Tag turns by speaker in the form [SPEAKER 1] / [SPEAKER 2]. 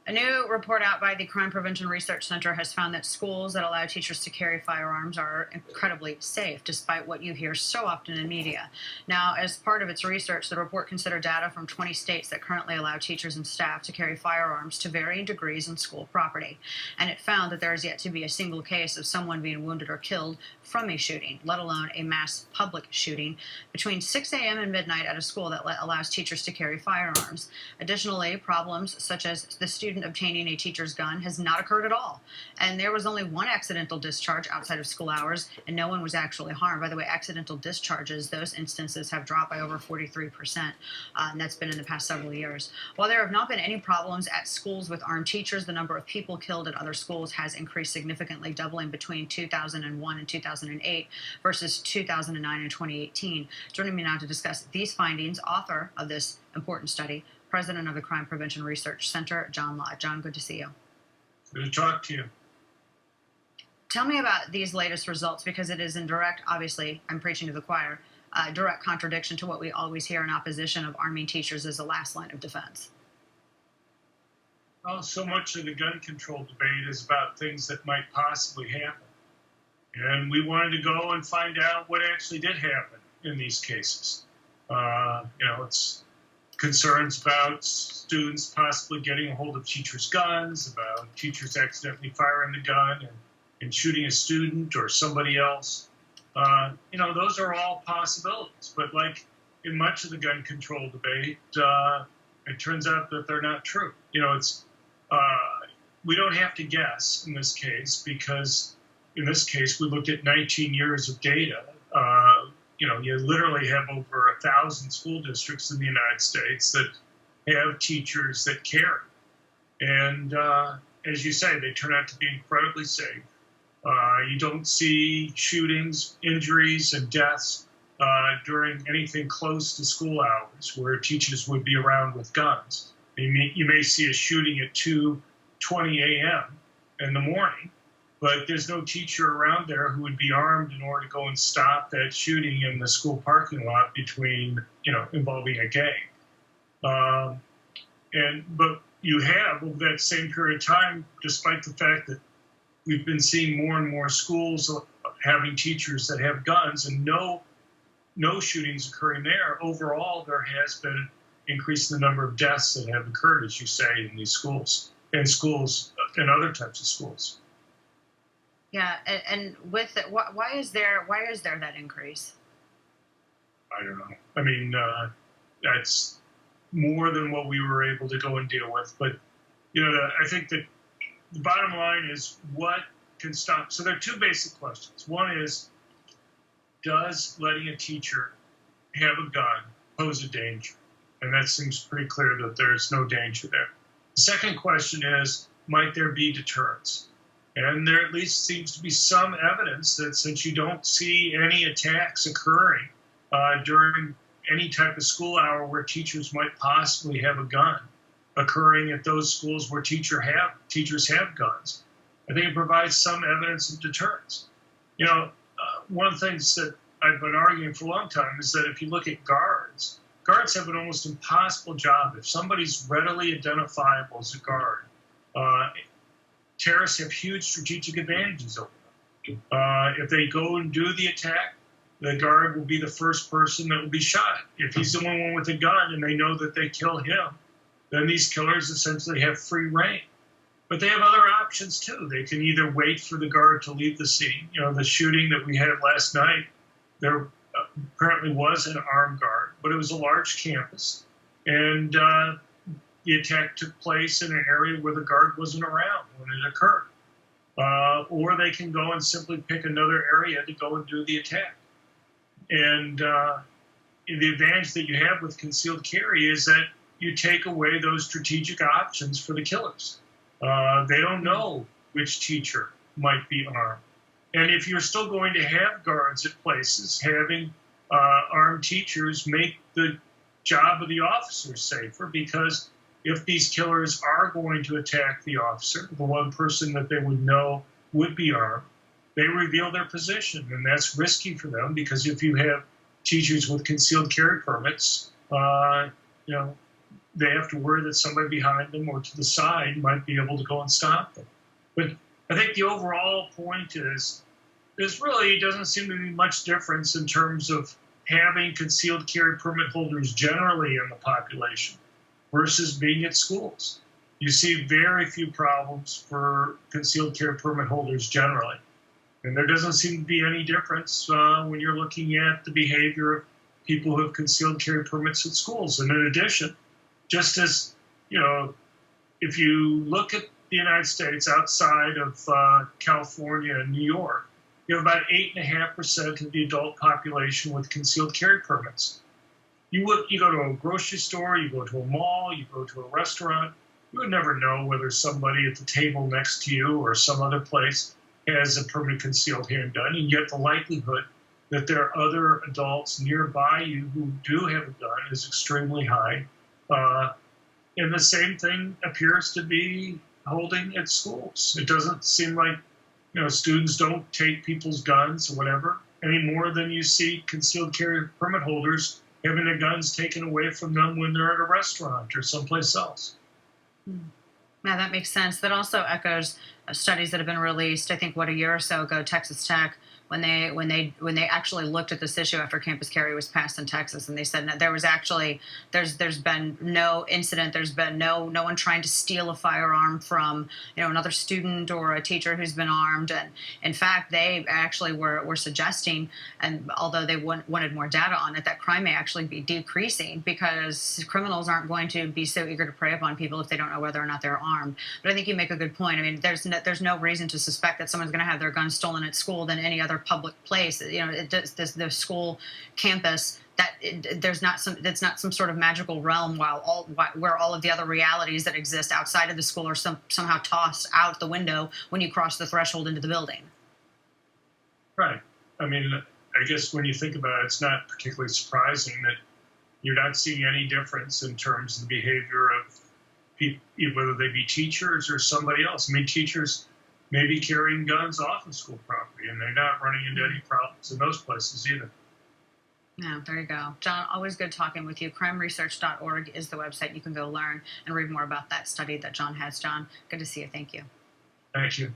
[SPEAKER 1] A new report out by the Crime Prevention Research Center has found that schools that allow teachers to carry firearms are incredibly safe, despite what you hear so often in media. Now, as part of its research, the report considered data from 20 states that currently allow teachers and staff to carry firearms to varying degrees on school property. And it found that there is yet to be a single case of someone being wounded or killed from a shooting, let alone a mass public shooting, between 6 a.m. and midnight at a school that allows teachers to carry firearms. Additionally, problems such as the student obtaining a teacher's gun has not occurred at all. And there was only one accidental discharge outside of school hours, and no one was actually harmed. By the way, accidental discharges, those instances have dropped by over 43%, and that's been in the past several years. While there have not been any problems at schools with armed teachers, the number of people killed at other schools has increased significantly, doubling between 2001 and 2008 versus 2009 and 2018. Joining me now to discuss these findings, author of this important study, President of the Crime Prevention Research Center, John Law. John, good to see you.
[SPEAKER 2] Good to talk to you.
[SPEAKER 1] Tell me about these latest results, because it is in direct, obviously, I'm preaching to the choir, direct contradiction to what we always hear in opposition of arming teachers as the last line of defense.
[SPEAKER 2] Well, so much of the gun control debate is about things that might possibly happen. And we wanted to go and find out what actually did happen in these cases. It's concerns about students possibly getting a hold of teachers' guns, about teachers accidentally firing the gun and shooting a student or somebody else. Those are all possibilities. But like in much of the gun control debate, it turns out that they're not true. We don't have to guess in this case, because in this case, we looked at 19 years of data. You literally have over 1,000 school districts in the United States that have teachers that carry. And as you say, they turn out to be incredibly safe. You don't see shootings, injuries, and deaths during anything close to school hours where teachers would be around with guns. You may see a shooting at 2:20 a.m. in the morning, but there's no teacher around there who would be armed in order to go and stop that shooting in the school parking lot involving a gang. But you have, over that same period of time, despite the fact that we've been seeing more and more schools having teachers that have guns and no shootings occurring there, overall there has been an increase in the number of deaths that have occurred, as you say, in these schools and other types of schools.
[SPEAKER 1] Yeah, and with it, why is there that increase?
[SPEAKER 2] I don't know. I mean, that's more than what we were able to go and deal with. But I think that the bottom line is what can stop. So there are two basic questions. One is, does letting a teacher have a gun pose a danger? And that seems pretty clear that there's no danger there. The second question is, might there be deterrence? And there at least seems to be some evidence that since you don't see any attacks occurring during any type of school hour where teachers might possibly have a gun occurring at those schools where teachers have guns, I think it provides some evidence of deterrence. One of the things that I've been arguing for a long time is that if you look at guards have an almost impossible job. If somebody's readily identifiable as a guard, terrorists have huge strategic advantages over them. If they go and do the attack, the guard will be the first person that will be shot. If he's the one with a gun and they know that they kill him, then these killers essentially have free reign. But they have other options too. They can either wait for the guard to leave the scene. The shooting that we had last night, there apparently was an armed guard, but it was a large campus. And the attack took place in an area where the guard wasn't around when it occurred. Or they can go and simply pick another area to go and do the attack. And the advantage that you have with concealed carry is that you take away those strategic options for the killers. They don't know which teacher might be armed. And if you're still going to have guards at places, having armed teachers make the job of the officers safer, because if these killers are going to attack the officer, the one person that they would know would be armed, they reveal their position. And that's risky for them, because if you have teachers with concealed carry permits, they have to worry that somebody behind them or to the side might be able to go and stop them. But I think the overall point is there's really doesn't seem to be much difference in terms of having concealed carry permit holders generally in the population versus being at schools. You see very few problems for concealed carry permit holders generally. And there doesn't seem to be any difference when you're looking at the behavior of people who have concealed carry permits at schools. And in addition, just as, if you look at the United States outside of California and New York, you have about 8.5% of the adult population with concealed carry permits. You go to a grocery store, you go to a mall, you go to a restaurant, you would never know whether somebody at the table next to you or some other place has a permanent concealed handgun, and yet the likelihood that there are other adults nearby you who do have a gun is extremely high. And the same thing appears to be holding at schools. It doesn't seem like students don't take people's guns or whatever any more than you see concealed carry permit holders having their guns taken away from them when they're at a restaurant or someplace else.
[SPEAKER 1] Yeah, that makes sense. That also echoes studies that have been released. I think a year or so ago, Texas Tech, when they actually looked at this issue after campus carry was passed in Texas, and they said that there was actually there's been no incident, there's been no one trying to steal a firearm from another student or a teacher who's been armed, and in fact they actually were suggesting, and although they wanted more data on it, that crime may actually be decreasing because criminals aren't going to be so eager to prey upon people if they don't know whether or not they're armed. But I think you make a good point. I mean, there's no reason to suspect that someone's going to have their gun stolen at school than any other public place. The school campus, that's not some sort of magical realm where all of the other realities that exist outside of the school are somehow tossed out the window when you cross the threshold into the building.
[SPEAKER 2] Right. I mean, I guess when you think about it, it's not particularly surprising that you're not seeing any difference in terms of the behavior of people, whether they be teachers or somebody else. I mean, teachers may be carrying guns off of school property, and they're not running into any problems in those places either.
[SPEAKER 1] Yeah, there you go. John, always good talking with you. Crimeresearch.org is the website. You can go learn and read more about that study that John has. John, good to see you. Thank you.
[SPEAKER 2] Thank you.